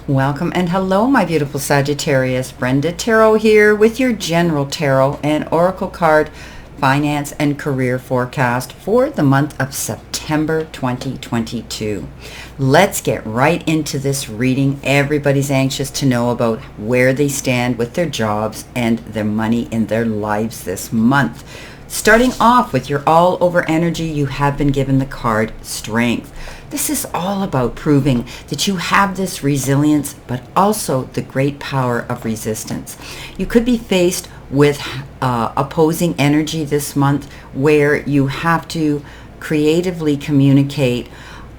Welcome and hello, my beautiful Sagittarius. Brenda Tarot here with your General Tarot and Oracle card finance and career forecast for the month of September 2022. Let's get right into this reading. Everybody's anxious to know about where they stand with their jobs and their money in their lives this month. Starting off with your all-over energy, you have been given the card Strength. This is all about proving that you have this resilience, but also the great power of resistance. You could be faced with opposing energy this month where you have to creatively communicate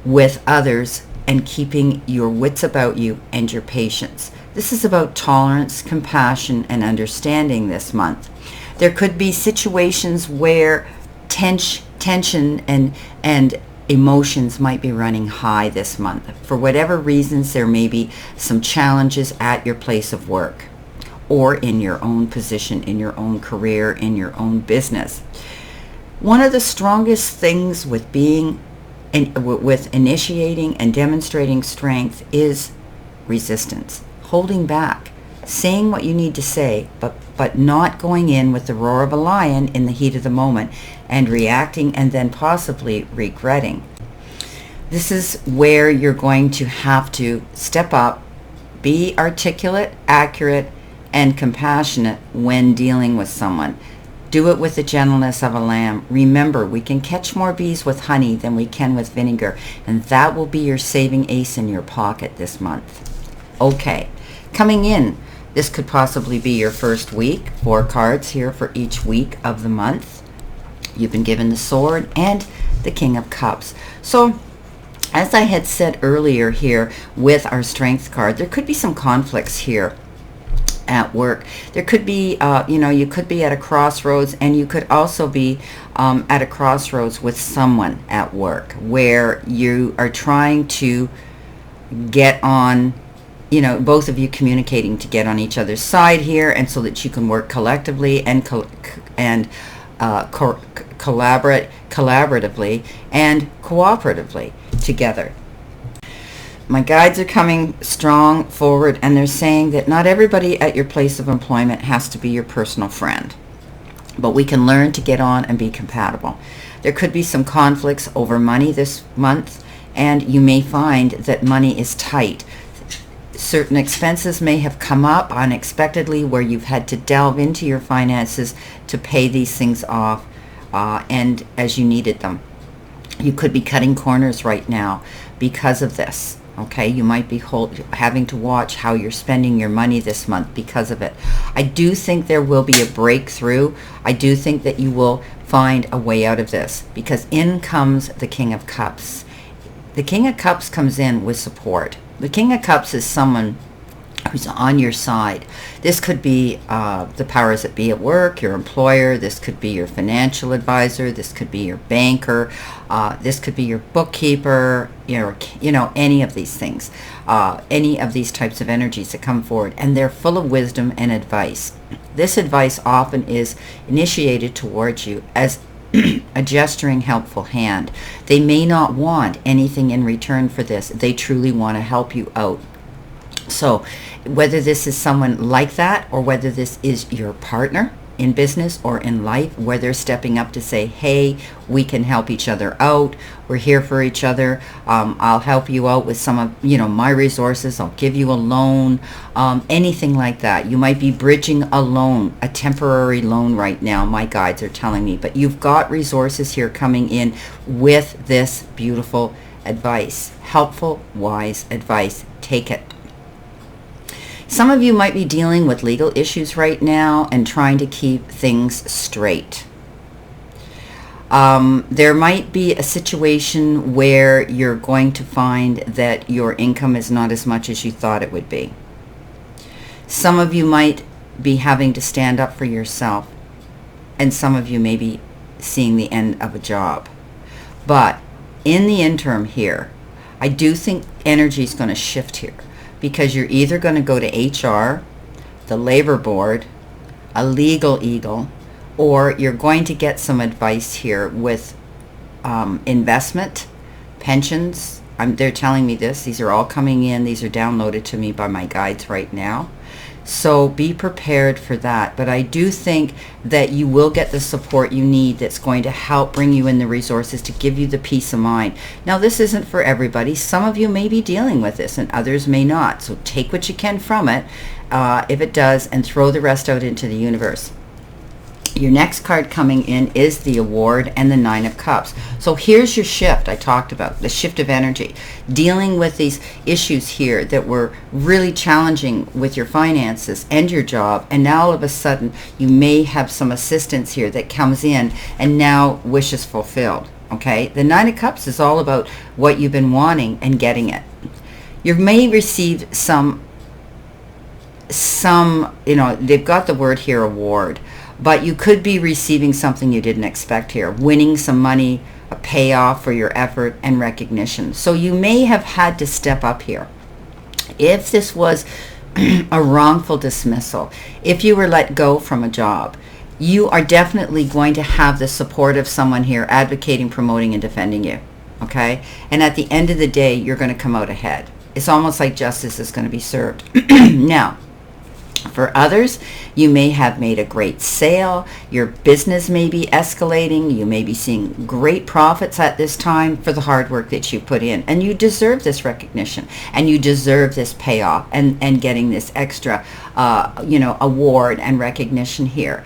with others and keeping your wits about you and your patience. This is about tolerance, compassion, and understanding this month. There could be situations where tension and emotions might be running high this month. For whatever reasons, there may be some challenges at your place of work or in your own position, in your own career, in your own business. One of the strongest things with with initiating and demonstrating strength is resistance, holding back, saying what you need to say, but not going in with the roar of a lion in the heat of the moment and reacting and then possibly regretting. This is where you're going to have to step up, be articulate, accurate, and compassionate when dealing with someone. Do it with the gentleness of a lamb. Remember, we can catch more bees with honey than we can with vinegar, and that will be your saving ace in your pocket this month. Okay, coming in, this could possibly be your first week. 4 cards here for each week of the month. You've been given the Sword and the King of Cups. So, as I had said earlier here with our Strength card, there could be some conflicts here at work. There could be, you could be at a crossroads, and you could also be at a crossroads with someone at work where you are trying to get on, both of you communicating to get on each other's side here, and so that you can work collectively and collaboratively and cooperatively together. My guides are coming strong forward, and they're saying that not everybody at your place of employment has to be your personal friend, but we can learn to get on and be compatible. There could be some conflicts over money this month, and you may find that money is tight. Certain expenses may have come up unexpectedly where you've had to delve into your finances to pay these things off and as you needed them. You could be cutting corners right now because of this. Okay, you might be having to watch how you're spending your money this month because of it. I do think there will be a breakthrough. I do think that you will find a way out of this, because in comes the King of Cups. The King of Cups comes in with support. The King of Cups is someone who's on your side. This could be the powers that be at work, your employer. This could be your financial advisor. This could be your banker. This could be your bookkeeper. Any of these things, any of these types of energies that come forward, and they're full of wisdom and advice. This advice often is initiated towards you as a gesturing, helpful hand. They may not want anything in return for this. They truly want to help you out. So whether this is someone like that, or whether this is your partner in business or in life, where they're stepping up to say, hey, we can help each other out. We're here for each other. I'll help you out with some of, my resources. I'll give you a loan, anything like that. You might be bridging a loan, a temporary loan right now, my guides are telling me. But you've got resources here coming in with this beautiful advice. Helpful, wise advice. Take it. Some of you might be dealing with legal issues right now and trying to keep things straight. There might be a situation where you're going to find that your income is not as much as you thought it would be. Some of you might be having to stand up for yourself, and some of you may be seeing the end of a job. But in the interim here, I do think energy is going to shift here, because you're either going to go to HR, the labor board, a legal eagle, or you're going to get some advice here with investment, pensions, they're telling me this. These are all coming in. These are downloaded to me by my guides right now. So be prepared for that. But I do think that you will get the support you need that's going to help bring you in the resources to give you the peace of mind. Now, this isn't for everybody. Some of you may be dealing with this and others may not. So take what you can from it, if it does, and throw the rest out into the universe. Your next card coming in is the Award and the Nine of Cups. So here's your shift I talked about, the shift of energy. Dealing with these issues here that were really challenging with your finances and your job, and now all of a sudden you may have some assistance here that comes in and now wishes fulfilled. Okay? The Nine of Cups is all about what you've been wanting and getting it. You may receive some, they've got the word here, award. But you could be receiving something you didn't expect here, winning some money, a payoff for your effort and recognition. So you may have had to step up here. If this was a wrongful dismissal, if you were let go from a job, you are definitely going to have the support of someone here advocating, promoting, and defending you. Okay? And at the end of the day, you're going to come out ahead. It's almost like justice is going to be served. Now, for others, you may have made a great sale. Your business may be escalating. You may be seeing great profits at this time for the hard work that you put in. And you deserve this recognition. And you deserve this payoff and getting this extra, award and recognition here.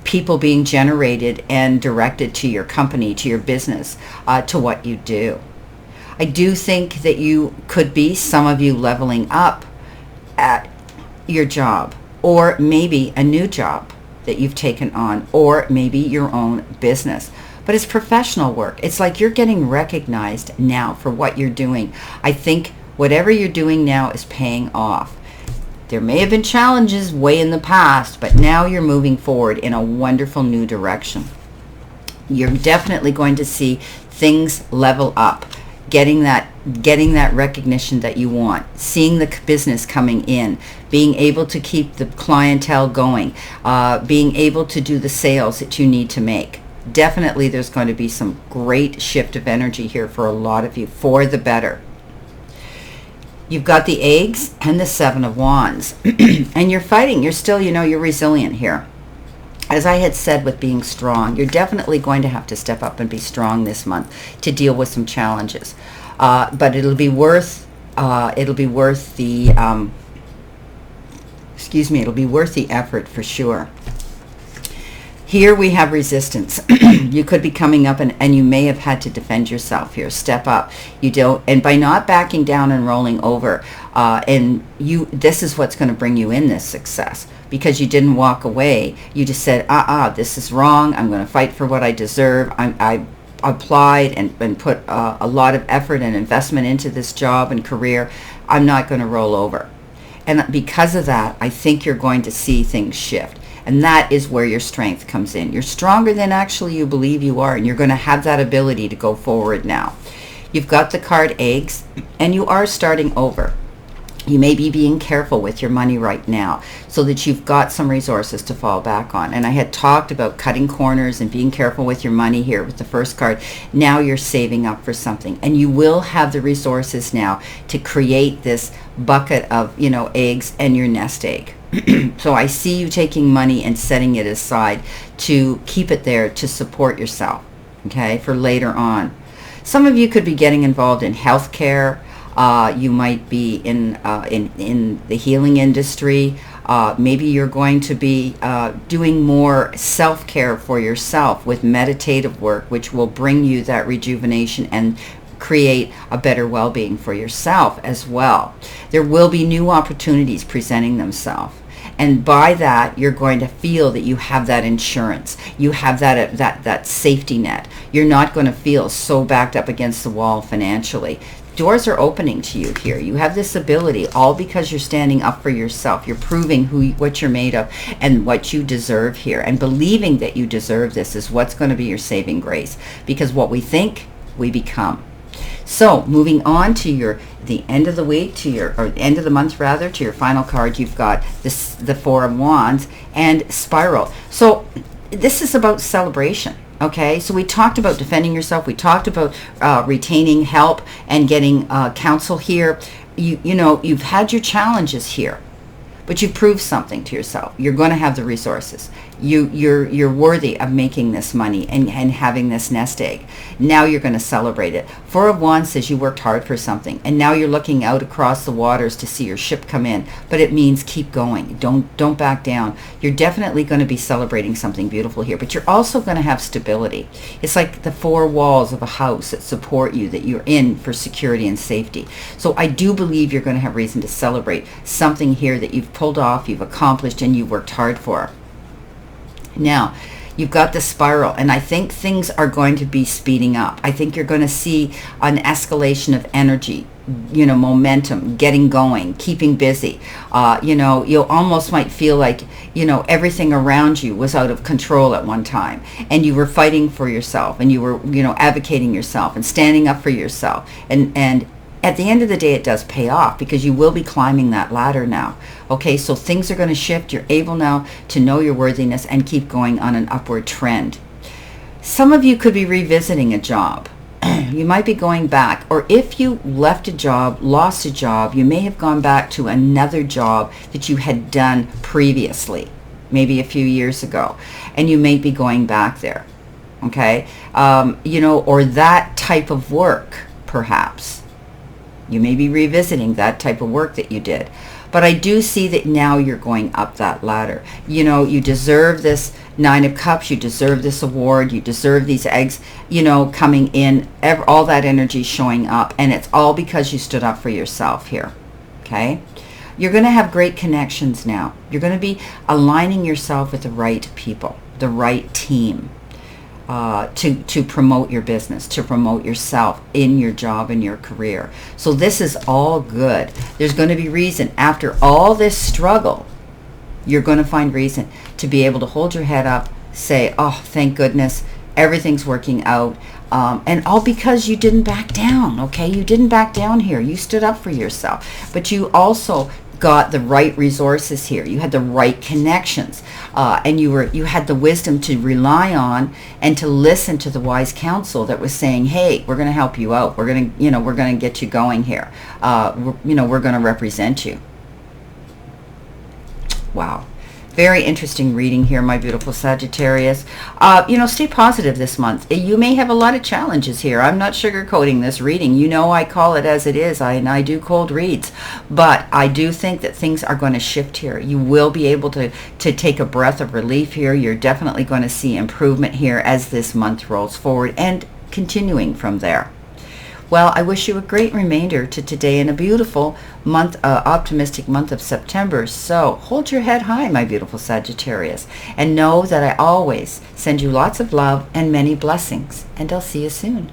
People being generated and directed to your company, to your business, to what you do. I do think that you could be, some of you, leveling up at your job, or maybe a new job that you've taken on, or maybe your own business. But it's professional work. It's like you're getting recognized now for what you're doing. I think whatever you're doing now is paying off. There may have been challenges way in the past, but now you're moving forward in a wonderful new direction. You're definitely going to see things level up. Getting that recognition that you want, seeing the business coming in, being able to keep the clientele going, being able to do the sales that you need to make. Definitely there's going to be some great shift of energy here for a lot of you, for the better. You've got the eggs and the Seven of Wands. And you're fighting. You're still, you're resilient here. As I had said with being strong, you're definitely going to have to step up and be strong this month to deal with some challenges. But it'll be worth the effort for sure. Here we have resistance. You could be coming up and you may have had to defend yourself here. Step up. And by not backing down and rolling over, this is what's going to bring you in this success. Because you didn't walk away. You just said, this is wrong. I'm going to fight for what I deserve. I applied and put a lot of effort and investment into this job and career. I'm not going to roll over. And because of that, I think you're going to see things shift. And that is where your strength comes in. You're stronger than actually you believe you are, and you're going to have that ability to go forward now. You've got the card eggs, and you are starting over. You may be being careful with your money right now so that you've got some resources to fall back on. And I had talked about cutting corners and being careful with your money here with the first card. Now you're saving up for something, and you will have the resources now to create this bucket of, eggs and your nest egg. So I see you taking money and setting it aside to keep it there to support yourself, okay, for later on. Some of you could be getting involved in healthcare. You might be in the healing industry. Maybe you're going to be doing more self-care for yourself with meditative work, which will bring you that rejuvenation and create a better well-being for yourself as well. There will be new opportunities presenting themselves. And by that, you're going to feel that you have that insurance. You have that safety net. You're not going to feel so backed up against the wall financially. Doors are opening to you here. You have this ability, all because you're standing up for yourself. You're proving what you're made of and what you deserve here. And believing that you deserve this is what's going to be your saving grace. Because what we think, we become. So moving on to the end of the week, or end of the month rather, to your final card, you've got the Four of Wands and Spiral. So this is about celebration. Okay, so we talked about defending yourself. We talked about retaining help and getting counsel here. You know, you've had your challenges here, but you proved something to yourself. You're going to have the resources. You're worthy of making this money and having this nest egg. Now you're going to celebrate it. Four of Wands says you worked hard for something, and now you're looking out across the waters to see your ship come in. But it means keep going. Don't back down. You're definitely going to be celebrating something beautiful here, but you're also going to have stability. It's like the four walls of a house that support you, that you're in for security and safety. So I do believe you're going to have reason to celebrate something here that you've pulled off, you've accomplished, and you worked hard for. Now, you've got the spiral, and I think things are going to be speeding up. I think you're going to see an escalation of energy, you know, momentum, getting going, keeping busy. You know, you almost might feel like, you know, everything around you was out of control at one time, and you were fighting for yourself, and you were, you know, advocating yourself and standing up for yourself. And at the end of the day, it does pay off because you will be climbing that ladder now. Okay, so things are going to shift. You're able now to know your worthiness and keep going on an upward trend. Some of you could be revisiting a job. You might be going back, or if you left a job, lost a job, you may have gone back to another job that you had done previously, maybe a few years ago, and you may be going back there. Okay, you know, or that type of work, perhaps. You may be revisiting that type of work that you did. But I do see that now you're going up that ladder. You know, you deserve this Nine of Cups. You deserve this award. You deserve these eggs, you know, coming in. All that energy showing up. And it's all because you stood up for yourself here. Okay? You're going to have great connections now. You're going to be aligning yourself with the right people, the right team. To promote your business, to promote yourself in your job and your career. So this is all good. There's going to be reason. After all this struggle, you're going to find reason to be able to hold your head up, say, oh, thank goodness, everything's working out. And all because you didn't back down, okay? You didn't back down here. You stood up for yourself. But you also got the right resources here. You had the right connections, and you had the wisdom to rely on and to listen to the wise counsel that was saying, hey, we're going to help you out. We're going to, you know, we're going to get you going here. You know, we're going to represent you. Wow. Very interesting reading here, my beautiful Sagittarius. You know, stay positive this month. You may have a lot of challenges here. I'm not sugarcoating this reading. You know, I call it as it is. I do cold reads. But I do think that things are going to shift here. You will be able to take a breath of relief here. You're definitely going to see improvement here as this month rolls forward and continuing from there. Well, I wish you a great remainder to today and a beautiful month, optimistic month of September. So hold your head high, my beautiful Sagittarius, and know that I always send you lots of love and many blessings. And I'll see you soon.